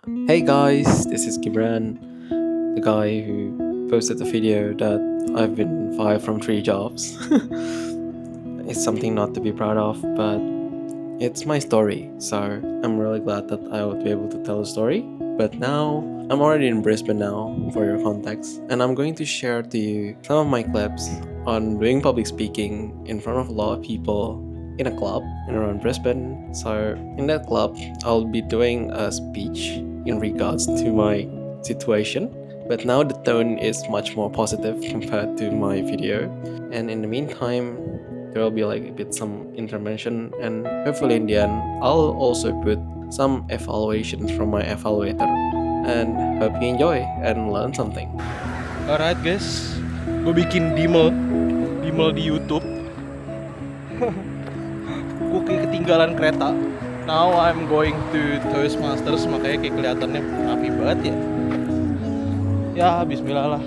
Hey guys, this is Gibran, the guy who posted the video that I've been fired from 3 jobs. It's something not to be proud of, but it's my story, so I'm really glad that I would be able to tell a story. But now, I'm already in Brisbane now, for your context, and I'm going to share to you some of my clips on doing public speaking in front of a lot of people in a club in around Brisbane. So, in that club, I'll be doing a speech in regards to my situation, but now the tone is much more positive compared to my video. And in the meantime, there will be like a bit some intervention, and hopefully in the end I'll also put some evaluations from my evaluator, and hope you enjoy and learn something. Alright guys, gue bikin Dimel di YouTube. Gue kayak ketinggalan kereta. Now I'm going to Toastmasters, makanya kayak kelihatannya rapi banget ya. Ya bismillah lah.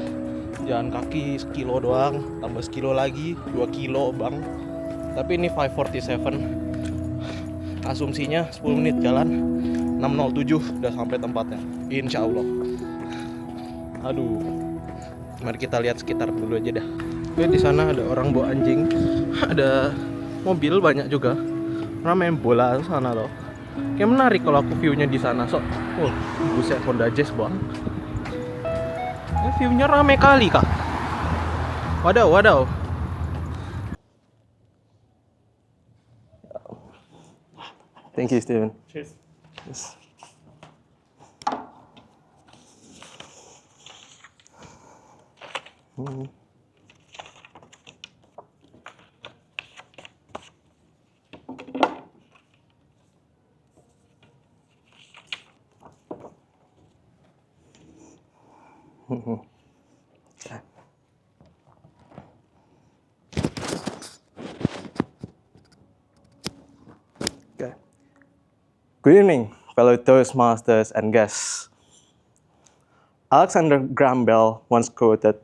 Jalan kaki sekilo doang, tambah sekilo lagi, 2 kilo bang. Tapi ini 5:47. Asumsinya 10 menit jalan, 6:07 udah sampai tempatnya, insya Allah. Aduh, mari kita lihat sekitar dulu aja dah. Oke, di sana ada orang bawa anjing, ada mobil banyak juga. Orang main bola sana loh. Kayak menarik kalau aku view-nya di sana. Buset, Honda Jazz bang. Ini view-nya rame kali kak. Wadaw. Thank you, Steven. Cheers. Yes. Okay. Good evening, fellow Toastmasters and guests. Alexander Graham Bell once quoted,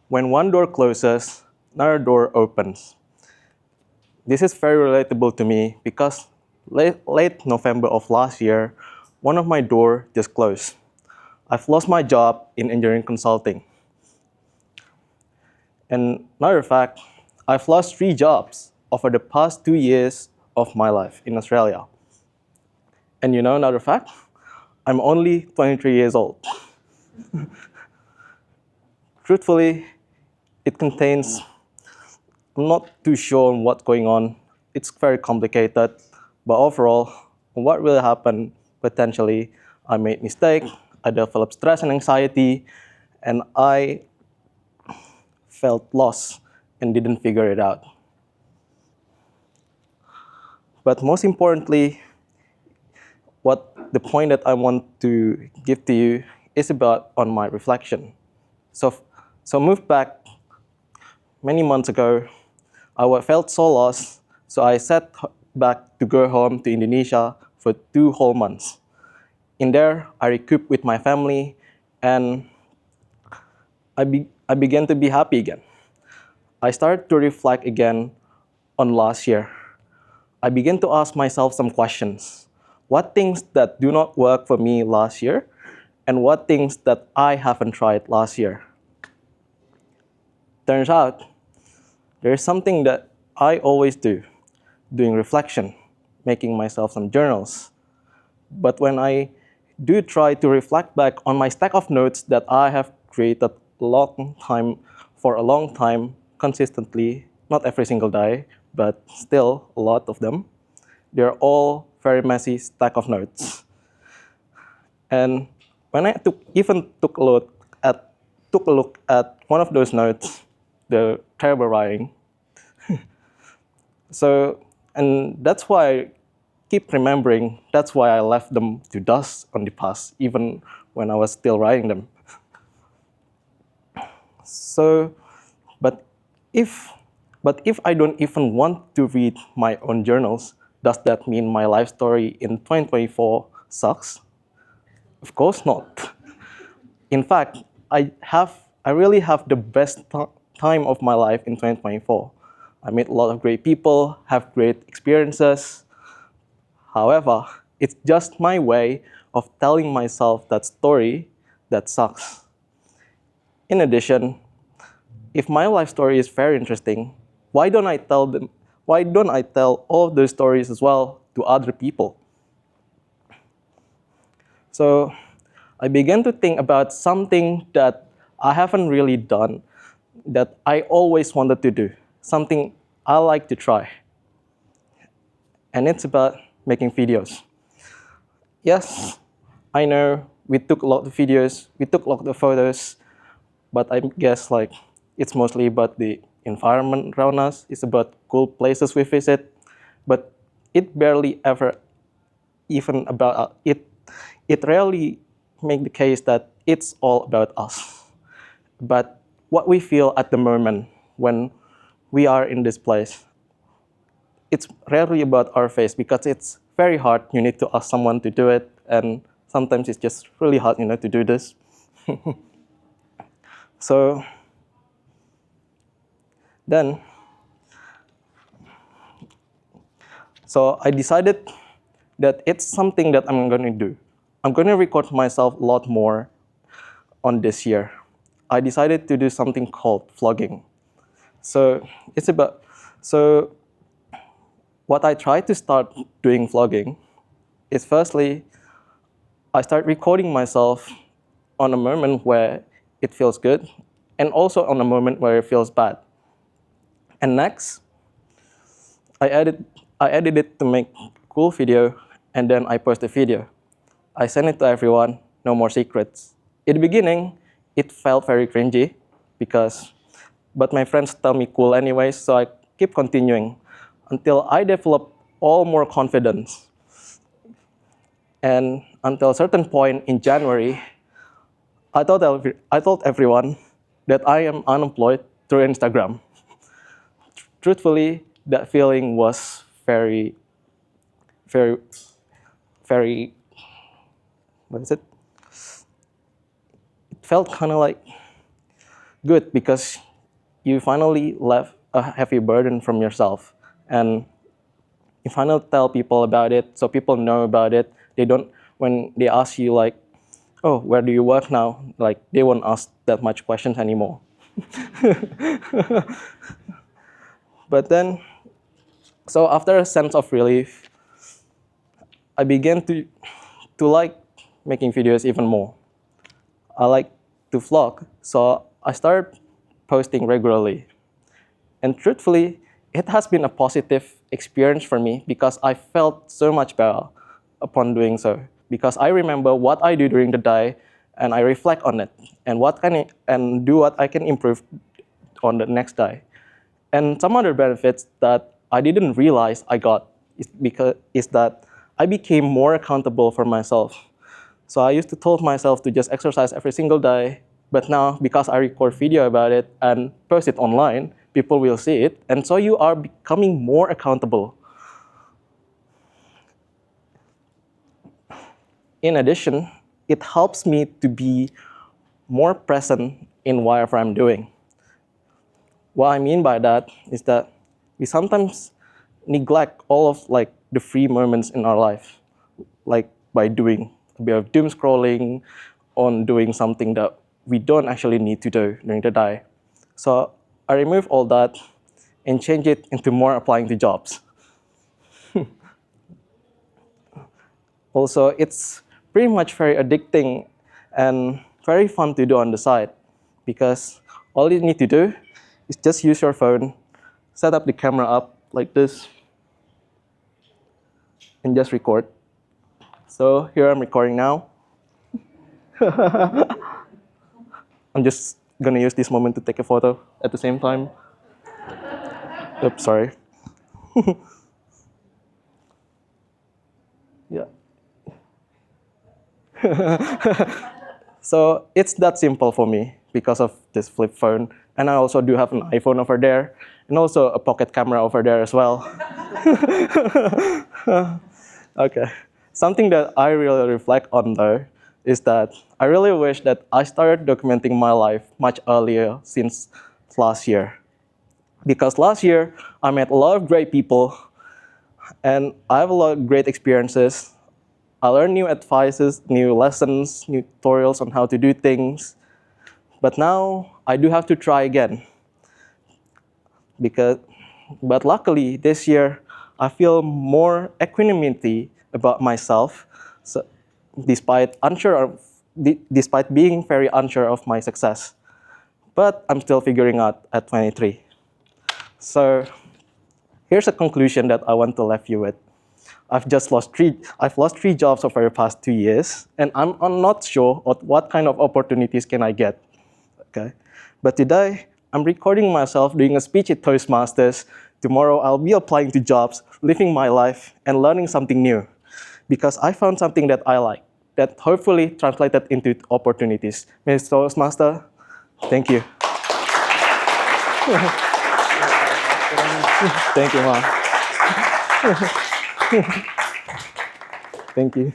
"When one door closes, another door opens." This is very relatable to me because late November of last year, one of my doors just closed. I've lost my job in engineering consulting. And another fact, I've lost 3 jobs over the past 2 years of my life in Australia. And you know another fact? I'm only 23 years old. Truthfully, it contains, I'm not too sure on what's going on. It's very complicated, but overall, what really happened, potentially, I made mistake, I developed stress and anxiety, and I felt lost and didn't figure it out. But most importantly, the point that I want to give to you is about on my reflection. So moved back many months ago, I felt so lost, so I set back to go home to Indonesia for 2 whole months. In there, I recouped with my family, and I began to be happy again. I started to reflect again on last year. I began to ask myself some questions. What things that do not work for me last year, and what things that I haven't tried last year? Turns out, there is something that I always do, doing reflection, making myself some journals. But when I do try to reflect back on my stack of notes that I have created for a long time, consistently, not every single day, but still a lot of them, they're all very messy stack of notes. And when I took a look at one of those notes, the terrible writing. And that's why I keep remembering, that's why I left them to dust on the past, even when I was still writing them. But if I don't even want to read my own journals, does that mean my life story in 2024 sucks? Of course not. In fact, I really have the best time of my life in 2024. I met a lot of great people, have great experiences. However, it's just my way of telling myself that story that sucks. In addition, if my life story is very interesting, why don't I tell them? Why don't I tell all of those stories as well to other people? So I began to think about something that I haven't really done, that I always wanted to do, something I like to try. And it's about making videos. Yes, I know we took a lot of videos, we took a lot of photos, but I guess like it's mostly about the environment around us. It's about cool places we visit, but it barely ever even about it. It rarely make the case that it's all about us, but what we feel at the moment when we are in this place. It's rarely about our face because it's very hard. You need to ask someone to do it, and sometimes it's just really hard, to do this. So then, I decided that it's something that I'm going to do. I'm going to record myself a lot more on this year. I decided to do something called vlogging. So it's about so what I try to start doing vlogging is firstly I start recording myself on a moment where it feels good and also on a moment where it feels bad. And next, I edit it to make a cool video, and then I post the video. I send it to everyone, no more secrets. In the beginning, it felt very cringy but my friends tell me cool anyways, so I keep continuing until I develop all more confidence. And until a certain point in January, I told everyone that I am unemployed through Instagram. Truthfully, that feeling was very, very, very, what is it? It felt kind of like good because you finally left a heavy burden from yourself. And you finally tell people about it, so people know about it. They don't, when they ask you like, oh, where do you work now? Like, they won't ask that much questions anymore. But then, so after a sense of relief, I began to like making videos even more. I like to vlog, so I started posting regularly. And truthfully, it has been a positive experience for me because I felt so much better upon doing so. Because I remember what I do during the day, and I reflect on it, and do what I can improve on the next day. And some other benefits that I didn't realize I got is that I became more accountable for myself. So I used to tell myself to just exercise every single day, but now because I record video about it and post it online, people will see it, and so you are becoming more accountable. In addition, it helps me to be more present in whatever I'm doing. What I mean by that is that we sometimes neglect all of like the free moments in our life, like by doing a bit of doom scrolling, on doing something that we don't actually need to do during the day. So I remove all that and change it into more applying to jobs. Also, it's pretty much very addicting and very fun to do on the side because all you need to do is just use your phone, set up the camera up like this, and just record. So here I'm recording now. I'm just gonna use this moment to take a photo at the same time. Oops, sorry. Yeah. So it's that simple for me because of this flip phone. And I also do have an iPhone over there and also a pocket camera over there as well. Okay. Something that I really reflect on though is that I really wish that I started documenting my life much earlier since last year. Because last year I met a lot of great people and I have a lot of great experiences I learned new advices, new lessons, new tutorials on how to do things. But now I do have to try again. But luckily this year I feel more equanimity about myself, so despite being very unsure of my success. But I'm still figuring out at 23. So here's a conclusion that I want to leave you with. I've lost three jobs over the past 2 years, and I'm not sure what kind of opportunities can I get. Okay, but today I'm recording myself doing a speech at Toastmasters. Tomorrow I'll be applying to jobs, living my life, and learning something new, because I found something that I like, that hopefully translated into opportunities. Mr. Toastmaster, thank you. Thank you, Mom. Thank you.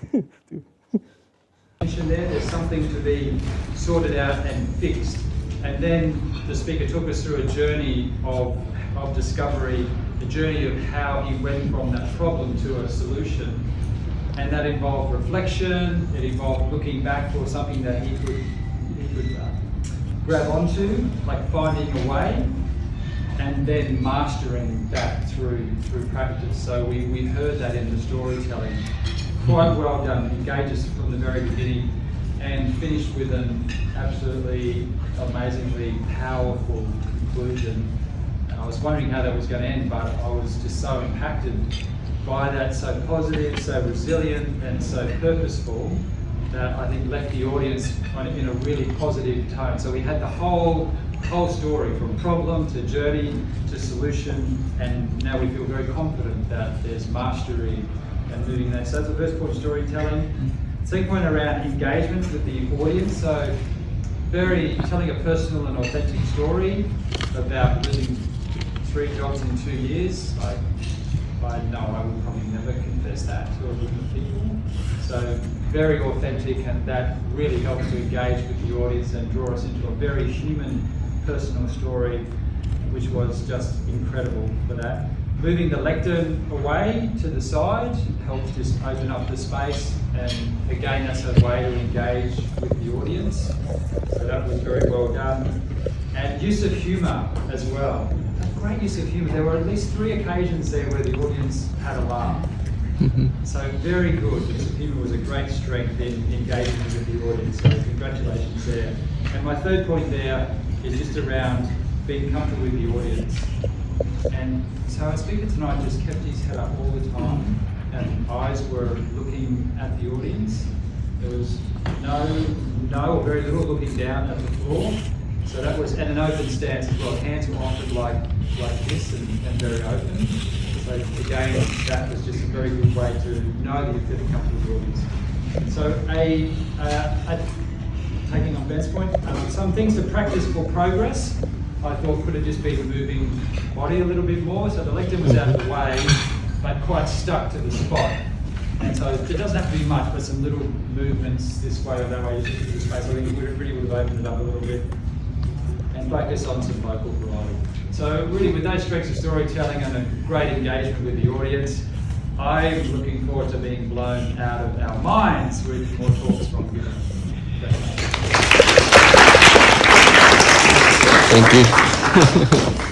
There's something to be sorted out and fixed. And then the speaker took us through a journey of discovery, the journey of how he went from that problem to a solution. And that involved reflection, it involved looking back for something that he could grab onto, like finding a way, and then mastering that through practice. So we heard that in the storytelling. Quite well done, engaged us from the very beginning and finished with an absolutely amazingly powerful conclusion. And I was wondering how that was going to end, but I was just so impacted by that, so positive, so resilient and so purposeful, that I think left the audience kind of in a really positive tone. So we had the whole story, from problem to journey to solution, and now we feel very confident that there's mastery and moving that. So that's the first point, storytelling. Second point around engagement with the audience. So telling a personal and authentic story about living 3 jobs in 2 years. I know I would probably never confess that to a group of people. So very authentic, and that really helps to engage with the audience and draw us into a very human, personal story, which was just incredible for that. Moving the lectern away to the side helps just open up the space, and again that's a way to engage with the audience. So that was very well done. And use of humour as well. A great use of humour. There were at least 3 occasions there where the audience had a laugh. So very good. Use of humour was a great strength in engaging with the audience. So congratulations there. And my third point there is just around being comfortable with the audience. And so our speaker tonight just kept his head up all the time, and eyes were looking at the audience. There was no or very little looking down at the floor. So that was, and an open stance as well. Hands were offered like this and very open. So again, that was just a very good way to know that you're feeling comfortable with the audience. So taking on Ben's point, some things to practice for progress. I thought could have just been moving body a little bit more. So the lectern was out of the way, but quite stuck to the spot. And so it doesn't have to be much, but some little movements this way or that way, just into the space. I think it really would have opened it up a little bit. And focus on some vocal variety. So really, with those strengths of storytelling and a great engagement with the audience, I'm looking forward to being blown out of our minds with more talks from you. Thank you.